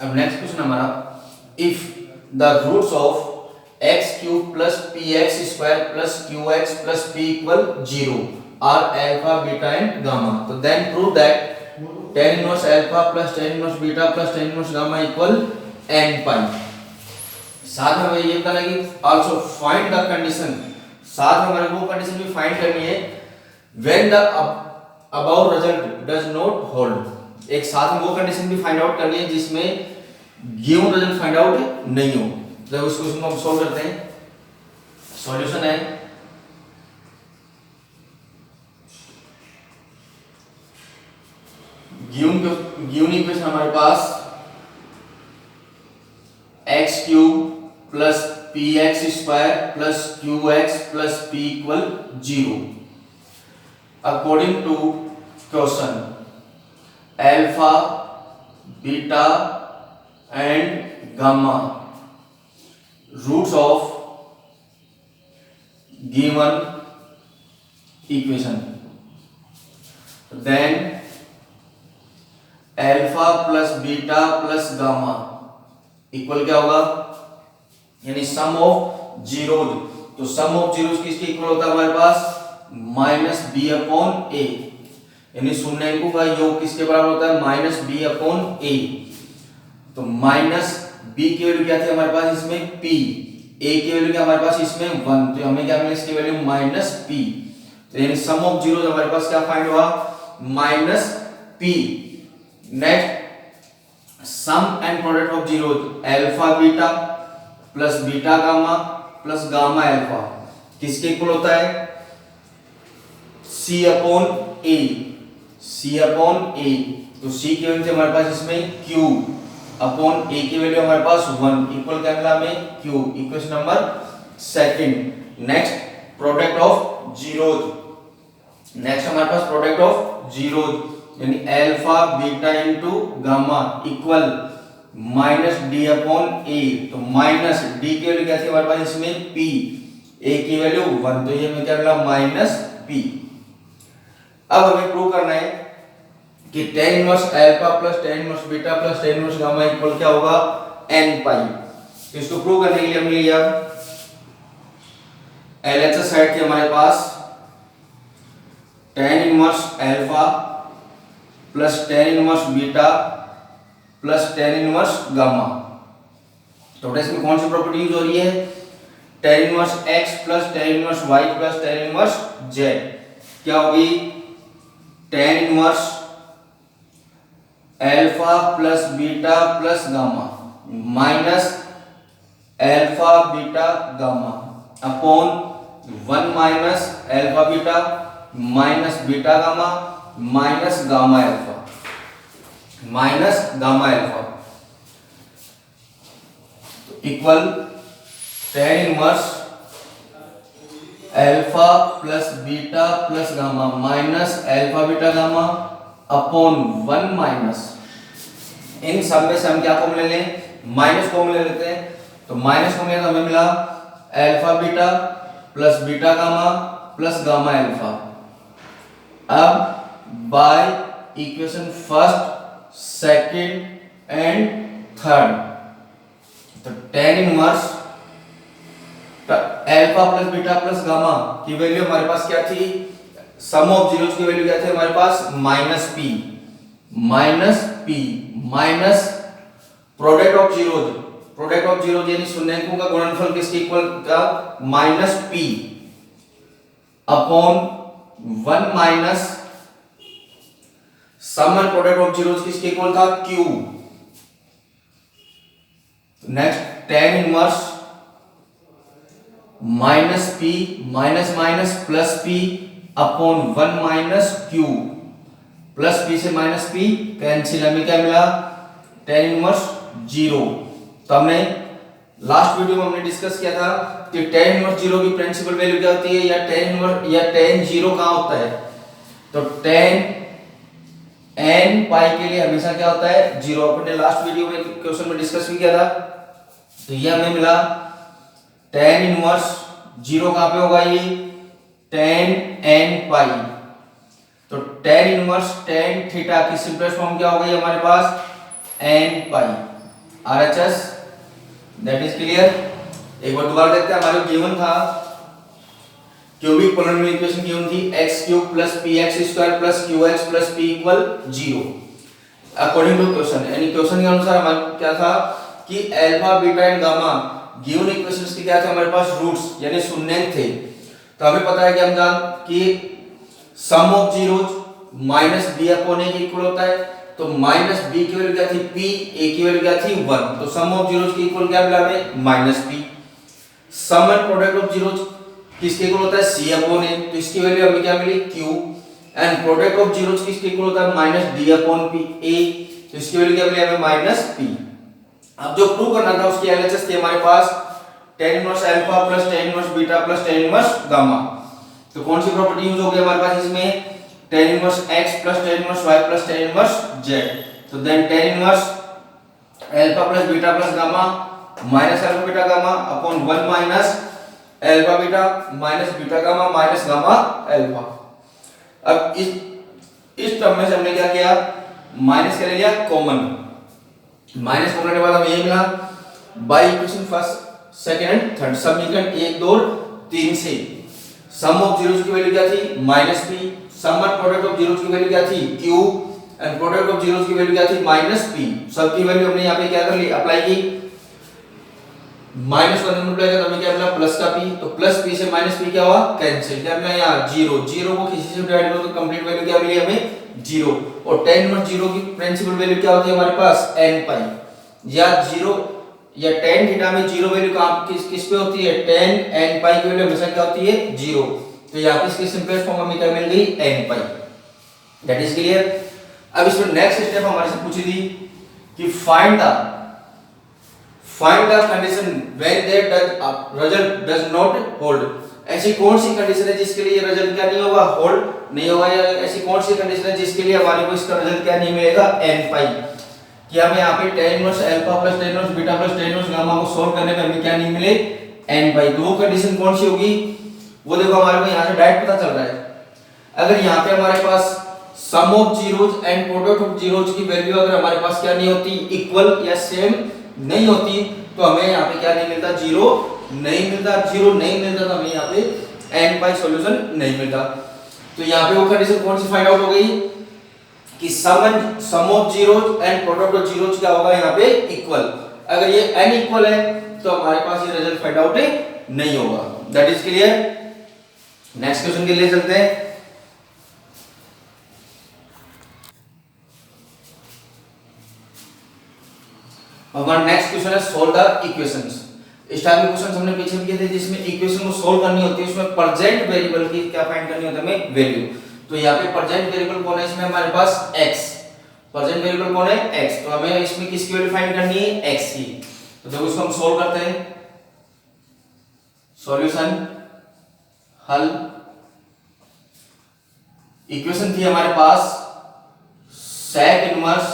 अब next question हमारा, if the roots of x cube plus p x square plus q x plus p equal 0 are alpha beta and gamma, तो then prove that tan inverse alpha plus tan inverse beta plus tan inverse gamma equal n pi. साथ में हमें ये बताना है कि also find the condition, साथ में हमारे को कंडीशन भी फाइंड करनी है when the about result does not hold. एक साथ में वो कंडीशन भी फाइंड आउट करनी है जिसमें गिवन रिजल्ट फाइंड आउट नहीं हो। तो उस क्वेश्चन को हम सॉल्व करते हैं। सॉल्यूशन है गिवन इक्वेशन हमारे पास x cube plus p x square plus q x plus p equal 0 according to question alpha beta and gamma roots of given equation, then alpha plus beta plus gamma equal क्या होगा, यानी sum of zeros. तो sum of zeros किसके equal होता है हमारे पास minus b upon a, यानी शून्यांकों का योग किसके बराबर होता है माइनस बी अपॉन ए। तो माइनस बी की वैल्यू क्या थी हमारे पास इसमें p, a की वैल्यू क्या हमारे पास इसमें 1, तो हमें क्या मिला इसकी वैल्यू माइनस p। तो यानी सम ऑफ जीरोज हमारे पास क्या फाइंड हुआ minus p। Next sum and product of zeros alpha beta plus beta gamma plus gamma alpha किसके इक्वल होता है c upon a, c upon a। तो c की वैल्यू हमारे पास इसमें q अपॉन a की वैल्यू हमारे पास 1 इक्वल क्या मिला हमें q। Equation number second. Next product of zeros, next हमारे पास प्रोडक्ट ऑफ जीरोज यानी alpha beta into gamma equal minus D upon ए। तो माइनस डी की वैल्यू क्या थी हमारे पास इसमें p, a की वैल्यू 1, तो ये हमें क्या मिला माइनस p। अब हमें प्रूव करना है कि tan inverse alpha plus tan inverse beta plus tan inverse gamma equal क्या होगा n पाई। तो इसको प्रूव करने के लिए हमने लिया LHS साइड थी हमारे पास tan inverse alpha plus tan inverse beta plus tan inverse gamma. तो इसमें कौन सी प्रॉपर्टी यूज हो रही है tan inverse x plus tan inverse y plus tan inverse z क्या होगी tan inverse alpha plus beta plus gamma minus alpha beta gamma upon 1 minus alpha beta minus beta gamma minus gamma alpha minus gamma alpha equal tan inverse alpha plus beta plus gamma minus alpha beta gamma upon 1 minus, इन सब में से हम क्या common ले लें minus common ले लेते हैं। तो माइनस कॉमन लेते हमें मिला alpha beta plus beta gamma plus gamma alpha. अब by equation first second and third, तो tan inverse alpha plus beta plus gamma की वैल्यू हमारे पास क्या थी सम ऑफ जीरोज की वैल्यू क्या थी हमारे पास minus p minus product of zeros यानी शून्याङ्कों का गुणनफल किसके इक्वल का minus p upon 1 minus sum and product of zeros किसके इक्वल था q। Next tan inverse minus p minus minus plus p upon 1 minus q plus p से minus p cancel, हमें क्या मिला tan इनवर्स 0। तो हमने last video में हमने डिस्कस किया था कि tan इनवर्स 0 की प्रिंसिपल वैल्यू क्या होती है या tan इनवर्स या tan 0 कहां होता है। तो tan n पाई के लिए हमेशा क्या होता है 0, अपने लास्ट वीडियो में क्वेश्चन में डिस्कस भी किया था। तो ये हमें मिला tan इनवर्स 0 कहां पे होगा ये tan n पाई। तो tan इनवर्स tan थीटा की सिंपलेस्ट फॉर्म क्या हो गई हमारे पास n pi. RHS, that is clear. एक बार दोबारा देखते हैं, हमारे गिवन था क्यूबिक पोलिनोमियल इक्वेशन गिवन थी x³ + px² + qx + p = 0 according to question. यानी क्वेश्चन के अनुसार हमारा क्या था कि alpha beta and gamma given equations के क्या थे हमारे पास रूट्स यानी शून्यंक थे। तो हमें पता है कि हम जान कि सम ऑफ जीरोज -b/a के इक्वल होता है। तो -b की वैल्यू क्या थी p, a की वैल्यू क्या थी 1। तो सम ऑफ जीरोज के इक्वल क्या मिला हमें -p। Sum and product of zeros किसके इक्वल होता है c/a। तो इसकी वैल्यू हमें क्या मिली q। And product of zeros किसके इक्वल होता है -d/p a। तो इसकी वैल्यू क्या मिली हमें -p। अब जो प्रूव करना था उसकी एलएचएस थी हमारे पास tan inverse alpha plus tan inverse beta plus tan inverse gamma. तो कौन सी प्रॉपर्टी यूज होगी हमारे पास इसमें tan inverse x plus tan inverse y plus tan inverse z। तो then tan inverse alpha plus beta plus gamma minus alpha beta gamma upon 1 minus alpha beta minus beta gamma minus gamma alpha. अब इस term में से हमने क्या किया minus कर लिया कॉमन। माइनस कॉमन के बाद हमें ये मिला by equation first second and third समीकरण 1 2 3 से सम ऑफ जीरोस की वैल्यू क्या थी -p। Sum and product of zeros की वैल्यू क्या थी q and product of zeros की वैल्यू क्या थी -p। सब की वैल्यू हमने यहां पे क्या कर ली अप्लाई की। माइनस को मल्टीप्लाई किया तो हमें क्या मिला प्लस का p। तो प्लस p से -p क्या हुआ कैंसिल। क्या मिला यहां 0। 0 को किसी से डिवाइड करो तो कंप्लीट वैल्यू क्या मिली हमें 0। और tan इनवर्स 0 की प्रिंसिपल वैल्यू क्या होती है हमारे पास n पाई। या 0 या tan थीटा में 0 वैल्यू किस पे होती है tan n पाई की वैल्यू हमेशा क्या होती है 0। तो यहां पे इसकी सिंपलेस्ट फॉर्म हमें क्या मिल गई n pi. That is clear. अब इसमें नेक्स्ट स्टेप हमारे से पूछी थी कि find the condition when that result does not hold. ऐसी कौन सी कंडीशन है जिसके लिए रिजल्ट क्या नहीं होगा होल्ड नहीं होगा। या ऐसी कौन सी कंडीशन है जिसके लिए हमारे को इसका रिजल्ट क्या नहीं मिलेगा n पाई। कि हमें यहाँ पे tan inverse alpha plus tan inverse beta plus tan inverse gamma को सॉल्व करने में हमें क्या नहीं मिले n पाई। तो वो कंडीशन कौन सी होगी वो देखो हमारे को यहाँ से डायरेक्ट पता चल रहा है। अगर यहाँ पे हमारे पास sum of zeros and product of zeros की वैल्यू अगर हमारे पास क्या नहीं होती इक्वल या सेम नहीं होती तो हमें यहाँ पे क्या नहीं मिलता 0 नहीं मिलता। 0 नहीं मिलता तो हमें यहाँ पे n पाई सॉल्यूशन नहीं मिलता। तो यहाँ पे वो कंडीशन कौन सी फाइंड आउट हो गई कि sum of zeros and product of zeros क्या होगा यहाँ पे इक्वल। अगर ये n इक्वल है तो हमारे पास ये रिजल्ट फाइंड आउट नहीं होगा। That is clear. Next question के लिए चलते हैं। हमारा नेक्स्ट क्वेश्चन है सोल्व द इक्वेशंस। इस टाइप के क्वेश्चंस हमने पीछे भी किए थे जिसमें इक्वेशन को सोल्व करनी होती है उसमें प्रेजेंट वेरिएबल की क्या फाइंड करनी होती है हमें वैल्यू। तो यहाँ पे प्रेजेंट वेरिएबल कौन है इसमें हमारे पास x। प्रेजेंट वेरिएबल कौन है x। तो हमें इसमें किसकी वैल्यू फाइंड करनी है x की। तो देखो इसको हम सोल्व करते हैं। सॉल्यूशन हल। इक्वेशन थी हमारे पास sec inverse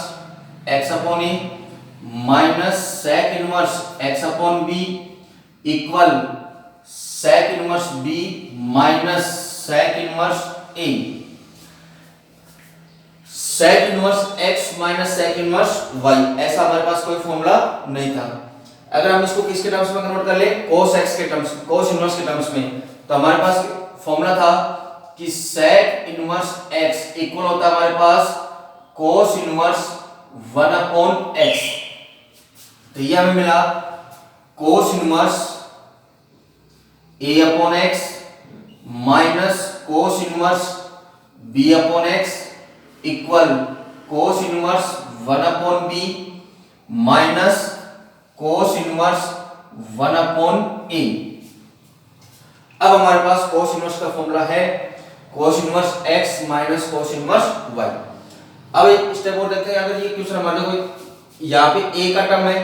x/a minus sec inverse x/b equal sec inverse b minus sec inverse a। sec inverse x minus sec inverse y ऐसा हमारे पास कोई फॉर्मूला नहीं था। अगर हम इसको किसके टर्म्स में कन्वर्ट कर ले cos x के टर्म्स cos इनवर्स के टर्म्स में तो हमारे पास फॉर्मूला था कि sec इनवर्स x इक्वल होता है हमारे पास cos इनवर्स 1/x। तो ये हमें मिला cos inverse a/x minus cos inverse b/x equal cos inverse 1/b minus cos inverse 1/a। अब हमारे पास cos इनवर्स का फॉर्मूला है cos inverse x minus cos inverse y। अब एक स्टेप और देखते हैं। अगर ये क्वेश्चन हमारे को यहाँ पे a का टर्म है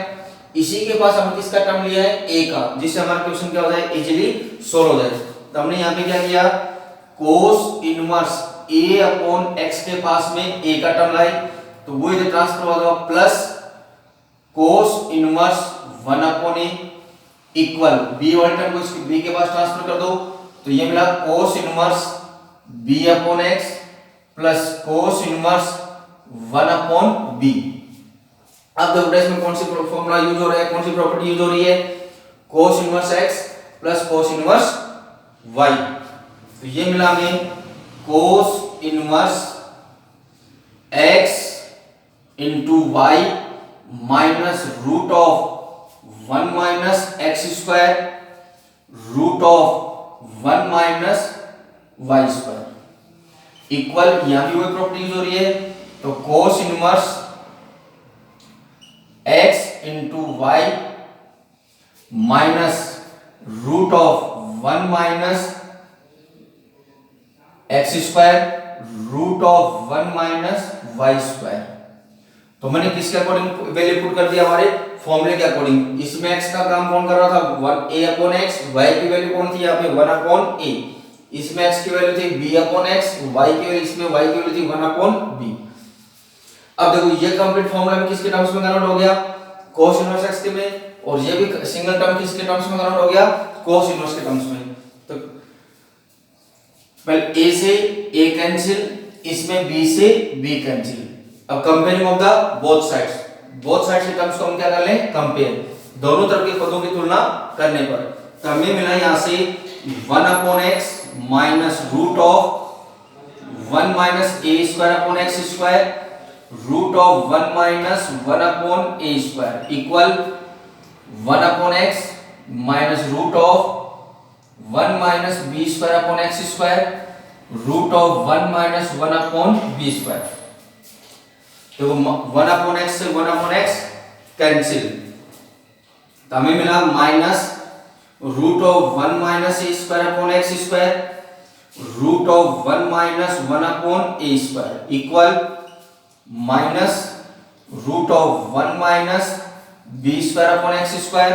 इसी के पास हमने किसका टर्म लिया है a का जिससे हमारा क्वेश्चन क्या हो जाए इजीली सोल्व हो जाए। तो हमने यहाँ पे क्या किया cos इनवर्स a/x के पास में a का टर्म लाए तो वो इधर ट्रांसफर हो जाएगा plus cos inverse 1/a equal b वाले टर्म को इसके b के पास ट्रांसफर कर दो तो ये मिला cos inverse b/x plus cos inverse 1/b। अब देखो इसमें कौन सी फॉर्मूला यूज हो रहा है, कौन सी प्रॉपर्टी यूज हो रही है, cos inverse x plus cos inverse y। तो ये मिला हमें cos inverse x into y minus root of 1 minus x square root of 1 minus y square equal, यहां भी वही प्रॉपर्टी यूज हो रही है। तो cos inverse x into y minus root of 1 minus x square root of 1 minus y square. तो मैंने किसके अकॉर्डिंग वैल्यू पुट कर दिया, हमारे फॉर्मूले के अकॉर्डिंग। इसमें x का काम कौन कर रहा था, 1a अपॉन x, y की वैल्यू कौन थी यहाँ पे 1 अपॉन a, इसमें x की वैल्यू थी b अपॉन x, y की वैल्यू, इसमें y की वैल्यू थी 1 अपॉन b। अब देखो ये कंप्लीट फॉर्मूला में किसके टर्म्स में कन्वर्ट हो गया, cos इनवर्स x के में, और ये भी सिंगल टर्म किसके टर्म्स में कन्वर्ट हो गया, cos इनवर्स के टर्म्स में। तो पहले a से a कैंसिल, इसमें b से b कैंसिल। अब comparing of the both sides, both sides के टर्म्स को हम क्या कर लें, कंपेयर, दोनों तरफ के पदों की तुलना करने पर। तो हमें मिला यहां से 1 upon x minus root of 1 minus a square upon x square root of 1 minus 1 upon a square equal 1 upon x minus root of 1 minus b square upon x square root of 1 minus 1 upon b square. तो 1 upon x से 1 upon x cancel, तो हमें मिला minus root of 1 minus a square upon x square root of 1 minus 1 upon a square equal minus root of 1 minus b square upon x square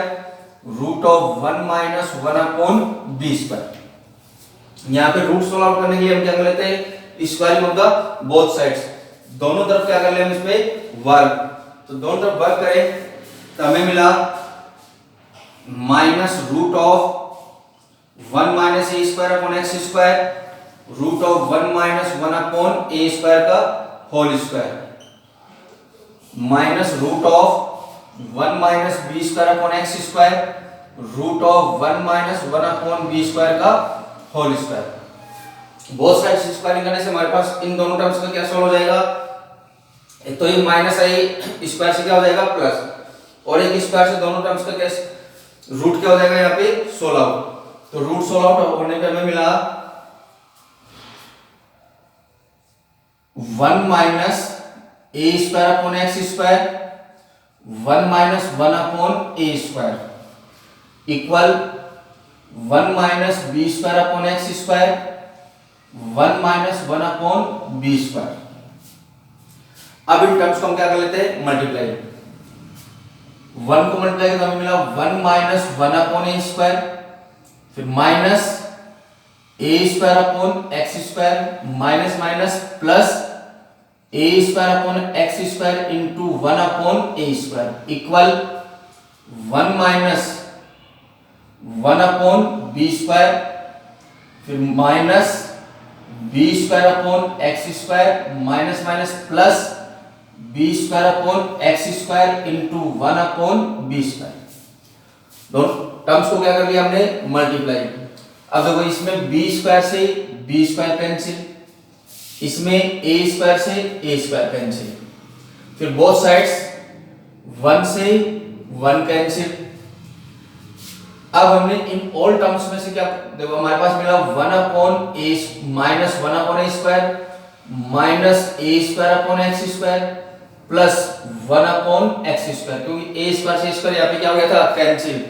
root of 1 minus 1 upon b square. यहाँ पे root solve out करने के लिए हम क्या कर लेते हैं, squaring of the both sides, दोनों तरफ क्या कर ले हम इस पे वर्ग। तो दोनों तरफ वर्ग करें तो हमें मिला minus root of 1 minus A square upon x square root of 1 minus 1 upon A square का whole square minus root of 1 minus B square upon x square root of 1 minus 1 upon B square का whole square. Both sides squaring करने से हमारे पास इन दोनों terms का क्या solve हो जाएगा, एक तो ये माइनस आई स्क्वायर से क्या हो जाएगा प्लस, और एक स्क्वायर से दोनों टर्म्स का क्या रूट क्या हो जाएगा यहाँ पे 16। तो रूट 16 होने पे हमें मिला 1 minus A square upon x square 1 minus 1 upon A square equal 1 minus B square upon x square 1 minus 1 upon B square. अब इन टर्म्स को हम क्या कर लेते हैं, मल्टीप्लाई, 1 को मल्टीप्लाई करके हमें मिला 1 माइनस 1 अपॉन ए स्क्वायर, फिर minus A square upon x square minus minus plus A square upon x square into 1 upon A square equal 1 minus 1 upon B square, फिर minus B square upon x square minus minus plus B square upon x square into 1 upon B square. दोनों terms को क्या कर लिया हमने, multiply. अब देखो इसमें बी स्क्वायर से बी स्क्वायर कैंसिल, इसमें ए स्क्वायर से ए स्क्वायर कैंसिल, फिर बोथ साइड्स 1 से 1 कैंसिल। अब हमने इन ऑल टर्म्स में से क्या देखो हमारे पास मिला 1 upon A minus 1 upon A square minus A square upon x square plus 1 upon x square, क्योंकि ए स्क्वायर से स्क्वायर यहाँ पे क्या हो गया था कैंसिल,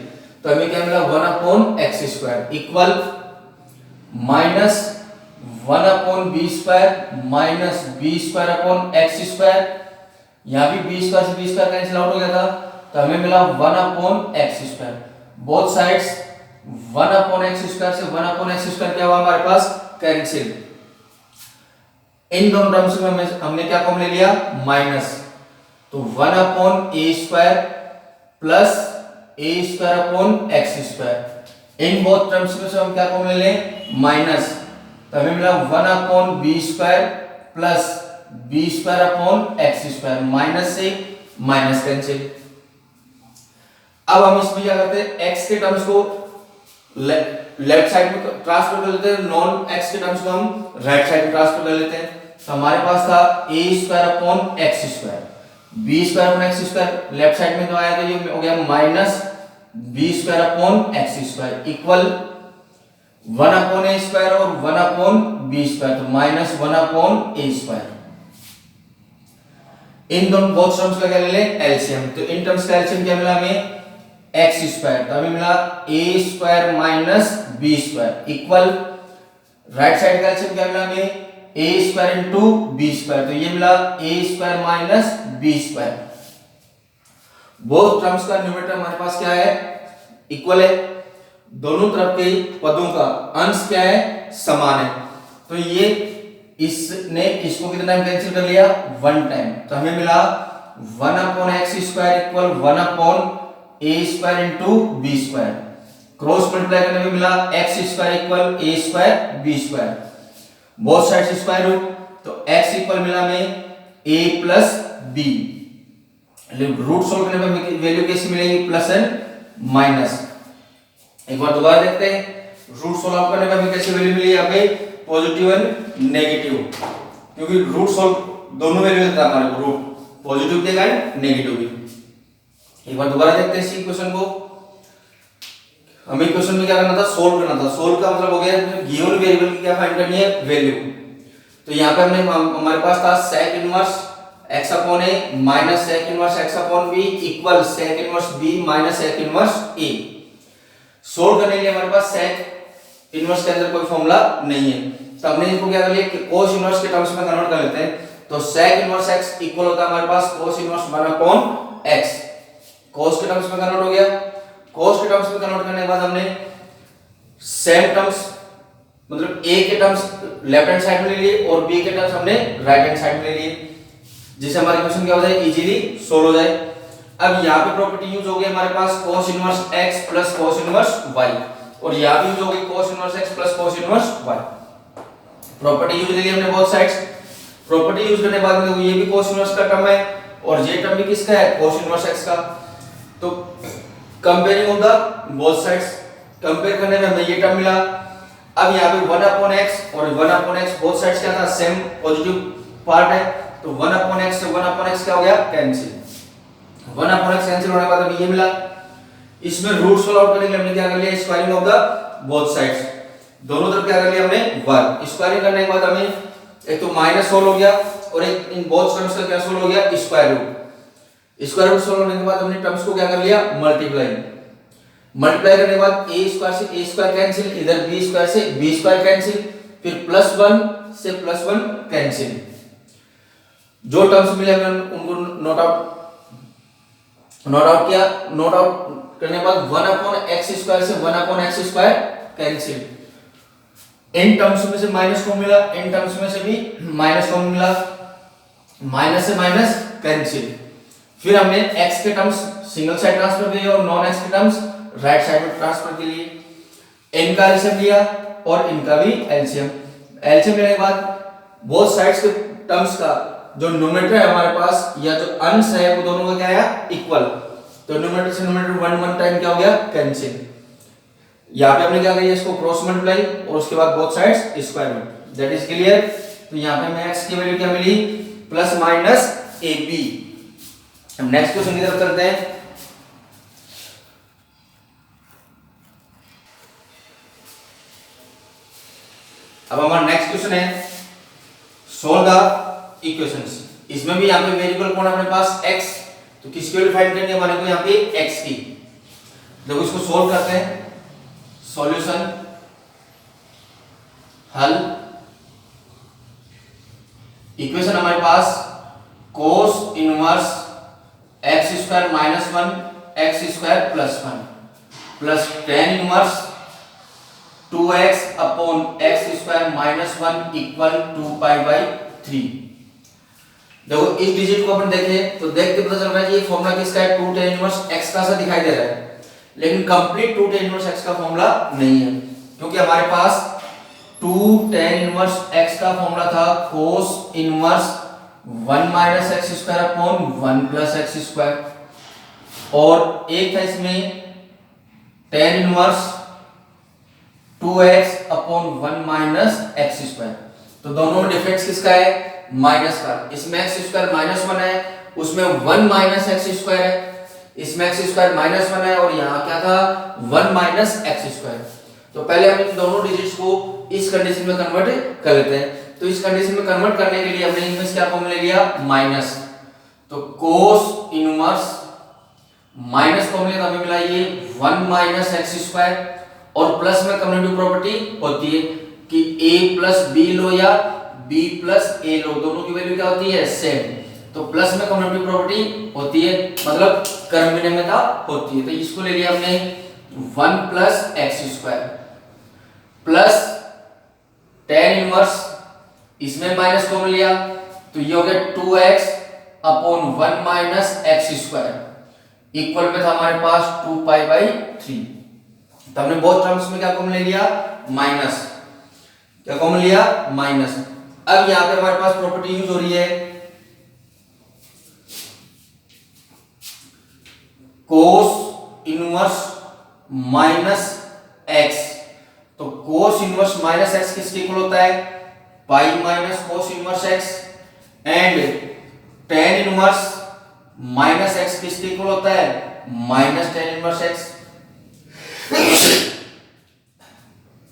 तो हमें क्या मिला 1 upon x square equal minus 1 upon B square minus B square upon x square, यहाँ भी बी स्क्वायर से बी स्क्वायर कैंसिल आउट हो गया था, तो हमें मिला 1 upon x square. Both sides 1 upon x square से 1 अपॉन एक्स स्क्वायर क्या हुआ हमारे पास कैंसिल। इन दोनों टर्म्स में हमने क्या कॉमन ले लिया माइनस, तो 1 upon A square plus A square upon x square. In both terms में से हम क्या कॉमन ले लें माइनस, तो हमें मिला 1 upon B square plus B square upon x square, minus से माइनस कैंसिल। अब हम इसमें क्या करते हैं, x के टर्म्स को लेफ्ट साइड में ट्रांसफर कर लेते हैं, नॉन x के टर्म्स को हम राइट साइड में ट्रांसफर कर लेते हैं। तो हमारे पास था a square upon x square, b square upon x square, left side में जो आया तो ये हो गया minus b square upon x square equal 1 upon a square और 1 अपॉन b स्क्वायर, तो माइनस 1 अपॉन a स्क्वायर। इन दोनों बोथ टर्म्स का क्या ले लें, एलसीएम। तो इन टर्म्स का एलसीएम क्या मिला हमें, x स्क्वायर, तो हमें मिला a square minus b square equal right side का एलसीएम क्या मिला हमें, a square into b square, तो ये मिला a square minus b square. Both terms का न्यूमरेटर हमारे पास क्या है, इक्वल है, दोनों तरफ के पदों का अंश क्या है, समान है। तो ये इसने इसको कितना टाइम कैंसिल कर लिया, 1 टाइम, तो हमें मिला 1 upon x square equal 1 upon a square into b square, cross multiply करने पे मिला x square equal a square b square, both sides square root, तो x इक्वल मिला हमें a plus b, root solve करने पे वैल्यू कैसी मिलेगी, प्लस एंड माइनस। एक बार दोबारा देखते हैं, रूट सोल्व करने पे हमें कैसी वैल्यू मिली, यहाँ पे पॉजिटिव एंड नेगेटिव, क्योंकि रूट सोल्व दोनों वैल्यू देता है हमारे को, रूट पॉजिटिव देगा एंड नेगेटिव भी। एक बार दोबारा देखते हैं इस इक्वेशन को। हमें इक्वेशन में क्या करना था, सोल्व करना था। सोल्व का मतलब हो गया गिवन वेरिएबल की क्या फाइंड करनी है, वैल्यू। तो यहाँ पे हमने हमारे पास था sec inverse x upon a minus sec inverse x upon b equal sec inverse b minus sec inverse a। Solve करने के लिए हमारे पास sec इनवर्स के अंदर कोई फॉर्मूला नहीं है, तो हमने इसको क्या कर लिया, cos इनवर्स के टर्म्स में कन्वर्ट कर लेते हैं। तो sec इनवर्स x इक्वल होता है हमारे पास cos inverse 1 upon x, cos के टर्म्स में कन्वर्ट हो गया। cos के टर्म्स में कन्वर्ट करने के बाद हमने सेम टर्म्स मतलब a के टर्म्स लेफ्ट हैंड साइड में ले लिए और b के टर्म्स हमने राइट हैंड साइड में ले लिए, जिससे हमारी इक्वेशन क्या हो जाए, इजीली सोल्व हो जाए। अब यहाँ पे प्रॉपर्टी यूज हो गई हमारे पास cos inverse x plus cos inverse y, और यहाँ भी यूज हो गई cos inverse x plus cos inverse y। Property use ले ली हमने बोथ साइड्स। प्रॉपर्टी यूज करने के बाद में ये भी cos इनवर्स का टर्म है और ये टर्म भी किसका है, cos इनवर्स x का। तो comparing of the both sides, compare करने में हमें ये टर्म मिला। अब यहाँ पे 1 अपॉन x और 1 अपॉन x बोथ साइड्स क्या था, सेम पॉजिटिव पार्ट है, तो 1 अपॉन x से 1 अपॉन x क्या हो गया, कैंसिल। 1 अपॉन x कैंसिल होने के बाद हमें ये मिला। इसमें रूट सोल्व आउट करने के लिए हमने क्या कर लिया, squaring of the both sides, दोनों तरफ क्या कर लिया हमने 1। स्क्वायरिंग करने के बाद हमें एक तो माइनस सोल्व हो गया और एक इन बोथ टर्म्स का क्या सोल्व हो गया, square root. Square root solve होने के बाद हमने टर्म्स को क्या कर लिया, मल्टीप्लाई। मल्टीप्लाई करने के बाद a स्क्वायर से a स्क्वायर कैंसिल, इधर b स्क्वायर से b स्क्वायर कैंसिल, फिर प्लस 1 से प्लस 1 कैंसिल। जो टर्म्स मिले हमने उनको नोट आउट किया। नोट आउट करने के बाद 1 अपॉन x स्क्वायर से 1 upon x square cancel. In terms में से माइनस कॉमन मिला, इन टर्म्स में से भी माइनस कॉमन मिला, माइनस से माइनस कैंसिल। फिर हमने x के टर्म्स सिंगल साइड ट्रांसफर किए और नॉन x के टर्म्स राइट साइड में ट्रांसफर के लिए इनका एलसीएम लिया और इनका भी एलसीएम। एलसीएम लेने के बाद बोथ साइड्स के टर्म्स का जो न्यूमरेटर है हमारे पास या जो अंश है वो दोनों का क्या आया, इक्वल। तो न्यूमरेटर से न्यूमरेटर 1 टाइम क्या हो गया, कैंसिल। यहाँ पे हमने क्या किया, इसको क्रॉस मल्टीप्लाई और उसके बाद both sides square root, that is clear. तो यहाँ पे हमें x की वैल्यू क्या मिली, प्लस माइनस ab। हम नेक्स्ट क्वेश्चन की तरफ चलते हैं। अब हमारा नेक्स्ट क्वेश्चन है सोल्व द इक्वेशंस। इसमें भी यहाँ पे वेरिएबल कौन है अपने पास, x, तो किसकी वैल्यू फाइंड करनी है हमारे को, यहाँ पे x की। देखो इसको सोल्व करते हैं। सॉल्यूशन, हल। इक्वेशन हमारे पास cos inverse x square minus 1 x square plus 1 plus tan inverse 2x upon x square minus 1 equal 2 pi by 3। देखो इस डिजिट को अपन देखें तो देख के पता चल रहा है कि ये फॉर्मूला किसका है, 2 tan इनवर्स x का सा दिखाई दे रहा है, लेकिन कंप्लीट 2 tan इनवर्स x का फॉर्मूला नहीं है, क्योंकि हमारे पास 2 tan इनवर्स x का फॉर्मूला था cos inverse 1 minus x square upon 1 plus x square, और एक था इसमें tan inverse 2x upon 1 minus x square. तो दोनों में डिफरेंस किसका है? माइनस का। इसमें एक्स स्क्वायर माइनस 1 है, उसमें 1 माइनस एक्स स्क्वायर है। इसमें एक्स स्क्वायर माइनस 1 है और यहाँ क्या था? 1 माइनस एक्स स्क्वायर। तो पहले हम इन दोनों डिजिट्स को इस कंडीशन में कन्वर्ट कर लेते हैं। तो इस कंडीशन में कन्वर्ट करने के लिए हमने इनमें क्या फॉर्म ले लिया? माइनस। तो cos इनवर्स माइनस फॉर्म लिया, हमें मिला ये 1 माइनस एक्स स्क्वायर, और प्लस में कम्युटेटिव प्रॉपर्टी होती है कि a प्लस बी लो या b प्लस a लो, दोनों की वैल्यू क्या होती है? सेम। तो प्लस में कम्युटेटिव प्रॉपर्टी होती है, मतलब कर्म विनिमयता होती है। तो इसको ले लिया हमने 1 plus x square plus tan inverse, इसमें माइनस कॉमन लिया तो ये हो गया 2x upon 1 minus x square, equal में था हमारे पास 2 पाई बाई 3। तो हमने बोथ टर्म्स में क्या कॉमन ले लिया? माइनस। क्या कॉमन लिया? माइनस। अब यहां पे हमारे पास प्रॉपर्टी यूज हो रही है cos इनवर्स माइनस x। तो cos इनवर्स माइनस x किसके इक्वल होता है? Pi minus cos inverse x, and tan inverse minus x किसके इक्वल होता है? Minus tan inverse x।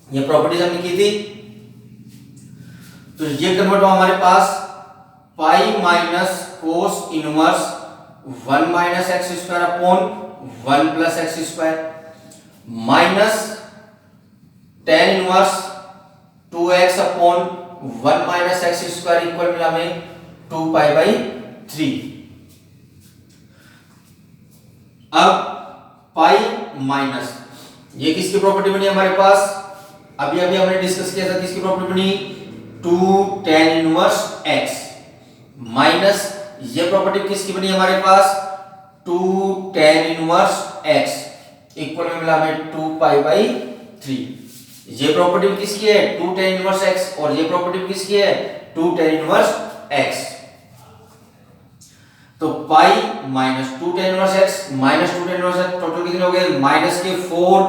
ये प्रॉपर्टीज हमने की थी। तो ये कन्वर्ट हुआ हमारे पास pi minus cos inverse 1 minus x square upon 1 plus x square minus tan inverse 2x upon 1 minus x square, equal मिला हमें 2 पाई बाई 3। अब पाई माइनस, ये किसकी प्रॉपर्टी बनी हमारे पास? अभी अभी हमने डिस्कस किया था, किसकी प्रॉपर्टी बनी? 2 tan इनवर्स x माइनस ये प्रॉपर्टी किसकी बनी हमारे पास? 2 tan इनवर्स x, इक्वल में मिला हमें 2 पाई बाई 3। ये प्रॉपर्टी किसकी है? 2 tan इनवर्स x, और ये प्रॉपर्टी किसकी है? 2 tan इनवर्स x। तो pi minus 2 tan inverse x minus 2 tan inverse x, total कितने हो गए? माइनस के 4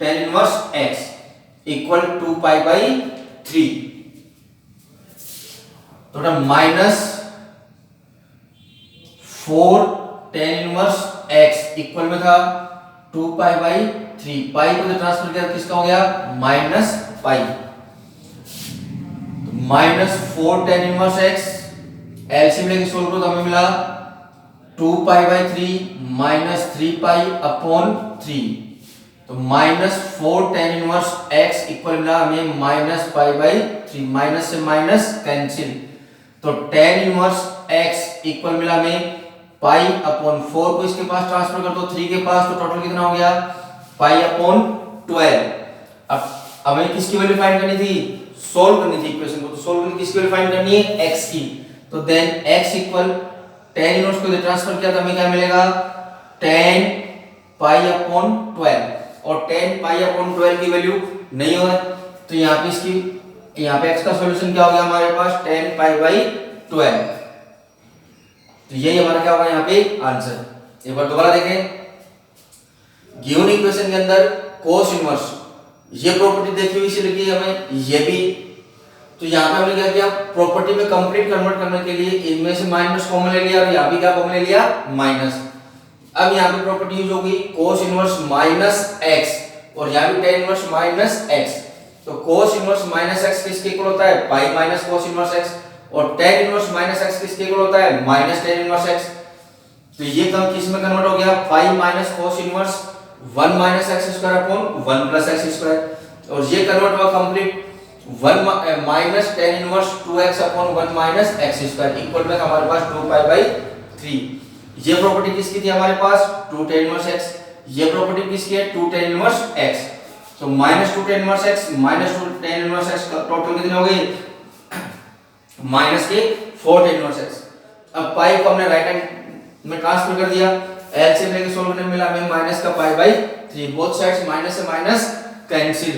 tan inverse x, equal 2 pi by 3। तो minus 4 tan inverse x, equal में था 2 पाई बाई 3। पाई को ट्रांसफर किया किसका हो गया? Minus pi. तो minus 4 tan inverse x, LCM लेके सोल्व करो तो हमें मिला 2 pi by 3 minus 3 pi upon 3। तो minus 4 tan inverse x, equal मिला हमें माइनस पाई बाई 3। माइनस से माइनस कैंसिल, तो tan इनवर्स x इक्वल मिला हमें पाई अपॉन 4 को इसके पास ट्रांसफर कर दो 3 के पास, तो टोटल कितना हो गया? Pi upon 12। अब हमें किसकी वैल्यू फाइंड करनी थी? सोल्व करनी थी इक्वेशन को। तो सोल्व करने किसकी वैल्यू फाइंड करनी है? x की। तो then x equal tan inverse को ट्रांसफर किया तो हमें क्या मिलेगा? tan पाई अपॉन 12, और tan पाई अपॉन 12 की वैल्यू नहीं हो है, तो यहाँ पे इसकी यहाँ पे x का सॉल्यूशन क्या हो गया हमारे पास? tan pi by 12। तो यही हमारा क्या होगा यहाँ पे आंसर। एक बार दोबारा देखें, गिवन इक्वेशन के अंदर cos इनवर्स ये प्रॉपर्टी देखी हुई इसीलिए कि हमें ये भी, तो यहाँ पे हमने क्या किया? प्रॉपर्टी में कंप्लीट कन्वर्ट करने के लिए इनमें से माइनस कॉमन ले लिया और यहाँ भी क्या कॉमन ले लिया? माइनस। अब यहाँ पे प्रॉपर्टी यूज होगी cos इनवर्स माइनस x, और यहाँ भी tan इनवर्स माइनस x। तो cos इनवर्स माइनस x किसके इक्वल होता है? Pi minus cos inverse x, और tan इनवर्स माइनस x किसके इक्वल होता है? Minus tan inverse x। तो ये कम किस में कन्वर्ट हो गया? पाई minus cos inverse 1 minus x square upon 1 plus x square, और ये कन्वर्ट हुआ complete 1 minus tan inverse 2x upon 1 minus x square, equal में हमारे पास 2 पाई बाई 3। ये प्रॉपर्टी किसकी थी हमारे पास? 2 tan इनवर्स x। ये प्रॉपर्टी किसकी है? 2 tan इनवर्स x। तो minus 2 tan inverse x minus 2 tan inverse x का टोटल कितने हो गए? माइनस के 4 tan इनवर्स x। अब पाई को हमने राइट हैंड में ट्रांसफर कर दिया, एलसीएम लेके सोल्व करने में मिला हमें माइनस का पाई बाई 3। बोथ साइड्स माइनस से माइनस कैंसिल,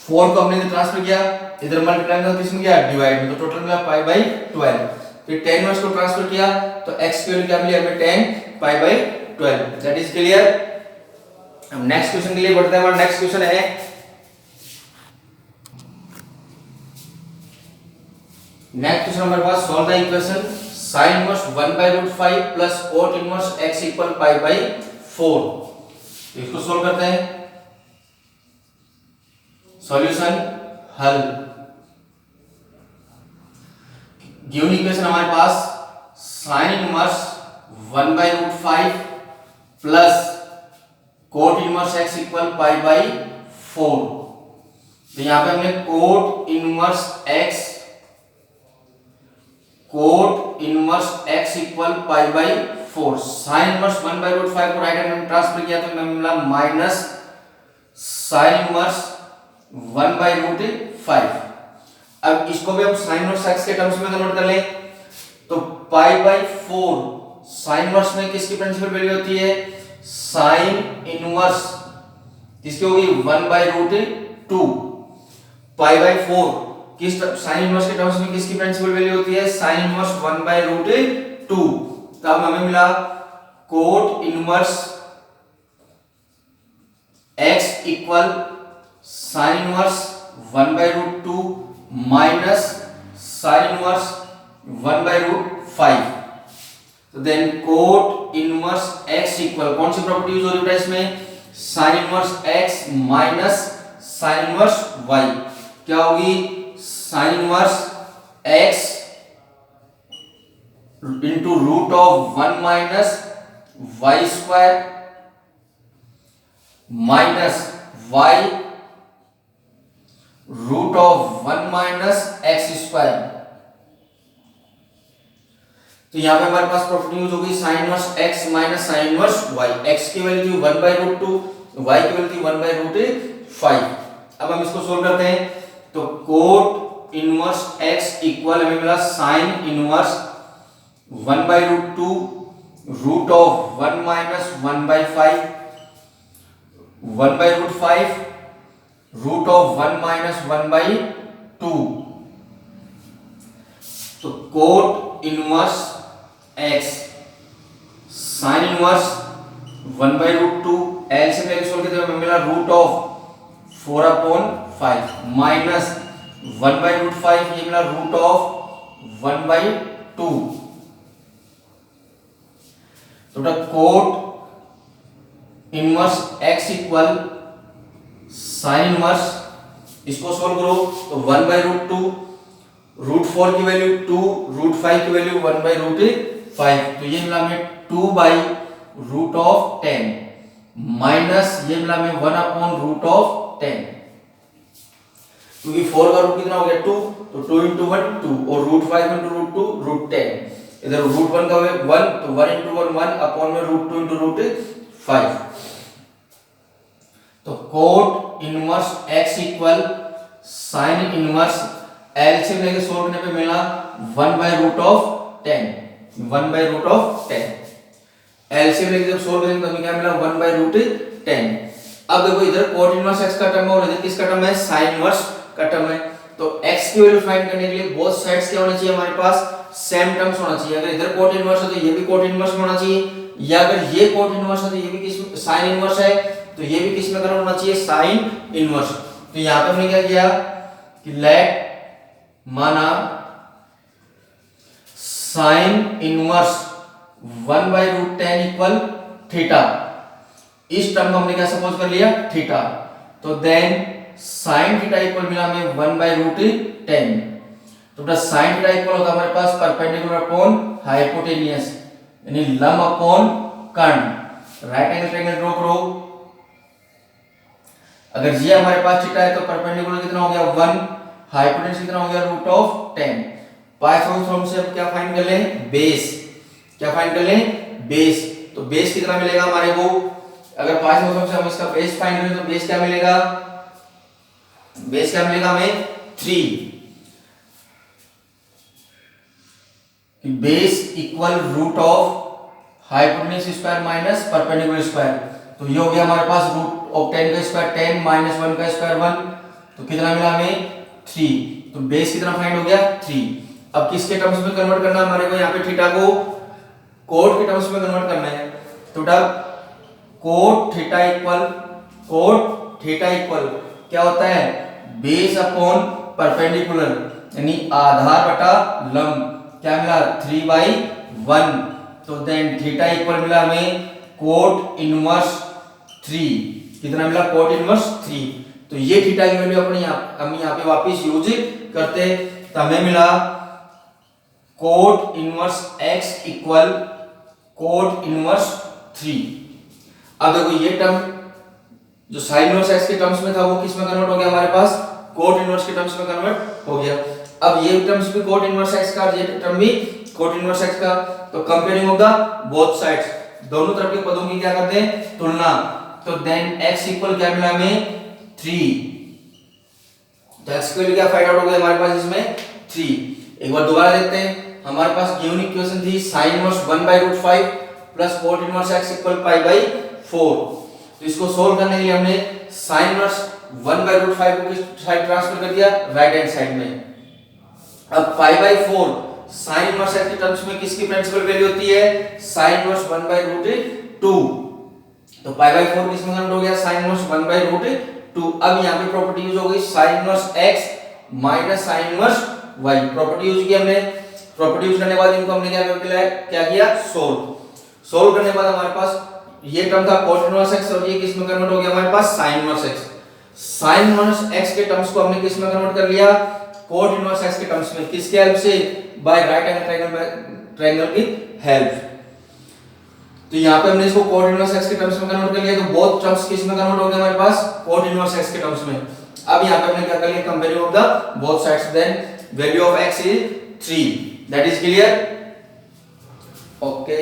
4 को हमने ट्रांसफर किया इधर मल्टीप्लाई में, तो इसमें क्या डिवाइड में, तो टोटल मिला पाई बाई 12। फिर tan इनवर्स को ट्रांसफर किया तो x की वैल्यू क्या मिली हमें tan pi by 12। That is clear. अब नेक्स्ट क्वेश्चन के लिए बढ़ते हैं। हमारा नेक्स्ट क्वेश्चन है नेक्स्ट क्वेश्चन हमारे पास solve the equation sin inverse 1/√5 plus cot inverse x equal pi by 4। तो इसको सॉल्व करते हैं। सॉल्यूशन हल। गिवन इक्वेशन हमारे पास sin inverse 1/√5 plus cot inverse x equal pi by 4। तो यहां पे हमने cot inverse x equal pi by 4। sin inverse 1/√5 को राइट हैंड में ट्रांसफर किया तो हमें मिला माइनस sin इनवर्स 1/√5। अब इसको भी हम sin इनवर्स x के टर्म्स में कन्वर्ट कर लें तो पाई बाई 4 sin इनवर्स में किसकी प्रिंसिपल वैल्यू होती है? sin इनवर्स किसकी होगी? 1/√2। पाई बाई 4 किस sin इनवर्स के टर्म्स में किसकी प्रिंसिपल वैल्यू होती है? sin inverse 1/√2। तब हमें मिला cot inverse x equal sin inverse 1/√2 minus sin inverse 1/√5। तो then cot inverse x equal कौन सी प्रॉपर्टी यूज हो रही है इसमें? sin inverse x minus sin inverse y। क्या होगी? sin inverse x into root of 1 minus y square minus y root of 1 minus x square। तो यहां पे हमारे पास प्रॉपर्टी यूज होगी sin inverse x minus sin inverse y। x की value थी 1/√2, y की वैल्यू थी 1/√5। अब हम इसको सोल्व करते हैं तो cot इनवर्स x इक्वल हमें मिला sin inverse 1/√2 root of 1 minus 1/5 1/√5 root of 1 minus 1/2। तो cot inverse x sin inverse 1/√2 L से लेके सोल्व किया हमें मिला रूट ऑफ 4/5 माइनस 1/√5 ये मिला रूट ऑफ 1/2। तो cot inverse x equal sin inverse, इसको सोल्व करो तो 1/√2 √4 की वैल्यू 2 √5 की वैल्यू 1/√5। तो ये मिला हमें 2/√10 माइनस ये मिला हमें 1/√10। क्योंकि 4 का रूट कितना हो गया 2 तो 2 into 1 2 और √5 into √2 √10। इधर √1 का 1 तो 1 into 1 1 अपॉन में √2 into √5। तो cot inverse x equal sin inverse LCM लेके सोल्व करने पे मिला 1/√10 1/√10। एलसीएम लेके जब सोल्व करेंगे तो हमें क्या मिला 1/√10। अब देखो इधर cot इनवर्स x का टर्म है और इधर किसका टर्म है? sin इनवर्स का टर्म है। तो x की वैल्यू फाइंड करने के लिए बोथ साइड्स क्या होना चाहिए? हमारे पास सेम टर्म्स होना चाहिए। अगर इधर cot इनवर्स है तो ये भी cot इनवर्स होना चाहिए, या अगर ये cot इनवर्स है तो ये भी किस sin इनवर्स है तो ये भी किस में कन्वर्ट होना चाहिए? sin inverse. तो यहां पे हमने क्या किया कि लेट माना sin इनवर्स 1/√10 इक्वल थीटा। इस टर्म को हमने क्या सपोज कर लिया? थीटा। तो देन sin थीटा इक्वल मिला हमें 1/√10। तो बेटा sin थीटा इक्वल होता है हमारे पास परपेंडिकुलर अपॉन हाइपोटेनियस यानी लंब अपॉन कर्ण। राइट एंगल ट्रायंगल ड्रॉ करो। अगर ये हमारे पास थीटा है तो परपेंडिकुलर कितना हो गया 1, हाइपोटेन्यूज कितना हो गया √10। पाइथागोरस से हम क्या फाइंड कर लें? बेस। क्या फाइंड कर लें? बेस। तो बेस कितना मिलेगा हमारे को? अगर पाइथागोरस से हम इसका बेस फाइंड करें तो बेस क्या मिलेगा? बेस क्या मिलेगा हमें? 3। Base equal root of hypotenuse square minus perpendicular square. तो ये हो गया हमारे पास रूट ऑफ 10 का स्क्वायर 10 माइनस 1 का स्क्वायर 1। तो कितना मिला हमें? 3। तो बेस कितना फाइंड हो गया? 3। अब किसके टर्म्स में कन्वर्ट करना है हमारे को, यहाँ पे थीटा को कोट के टर्म्स में कन्वर्ट करना है। तो तब कोट थीटा इक्वल क्या होता है, बेस अपॉन परपेंडिकुलर, यानी आधार बटा लंब, क्या मिला 3/1। तो देन थीटा इक्वल मिला हमें कोट इनवर्स 3, कितना मिला कोट इनवर्स 3। तो ये थीटा की वैल्यू अपने हम यहाँ पे वापस यूज करते, तो हमें मिला coat inverse x equal cot inverse 3। अब देखो ये टर्म जो साइन इनवर्स x के टर्म्स में था वो किस में कन्वर्ट हो गया हमारे पास, कोट इनवर्स के टर्म्स में कन्वर्ट हो गया। अब ये टर्म्स भी कोट इनवर्स x का, ये टर्म भी कोट इनवर्स x का। तो comparing of the both sides, दोनों तरफ के पदों की क्या करते हैं तुलना। तो देन x इक्वल क्या मिला हमें 3। तो x की वैल्यू क्या फाइंड आउट हो गया हमारे पास इसमें 3। एक बार दोबारा देखते हैं, हमारे पास गिवन इक्वेशन थी sin inverse 1/√5 plus cot inverse x equal π/4। तो इसको सोल्व करने के लिए हमने sin इनवर्स 1/√5 को किस साइड ट्रांसफर कर दिया, राइट हैंड साइड में। अब π/4 sin इनवर्स x के टर्म्स में किसकी प्रिंसिपल वैल्यू होती है, sin इनवर्स 1/√2। तो π/4 किसमें कन्वर्ट हो गया, sin इनवर्स 1/√2। अब यहाँ पे प्रॉपर्टी यूज हो गई sin inverse x minus sin inverse y। Property use की हमने, प्रॉपर्टी यूज करने के बाद इनको हमने क्या किया सोल्व करने के बाद हमारे पास ये टर्म था cos इनवर्स x और ये किस में कन्वर्ट हो गया हमारे पास sin inverse x। sin inverse x के टर्म्स को हमने किस में कन्वर्ट कर लिया, cot इनवर्स x के टर्म्स में, किसके हेल्प से, बाय राइट एंगल ट्रायंगल की हेल्प। तो यहाँ पे हमने इसको cot इनवर्स x के टर्म्स में कन्वर्ट कर लिया, तो बोथ टर्म्स किस में कन्वर्ट हो गए हमारे पास, cot इनवर्स x के टर्म्स में। अब यहाँ पे हमने क्या कर लिया, comparing of the both sides, then value of x is 3। That is clear, okay.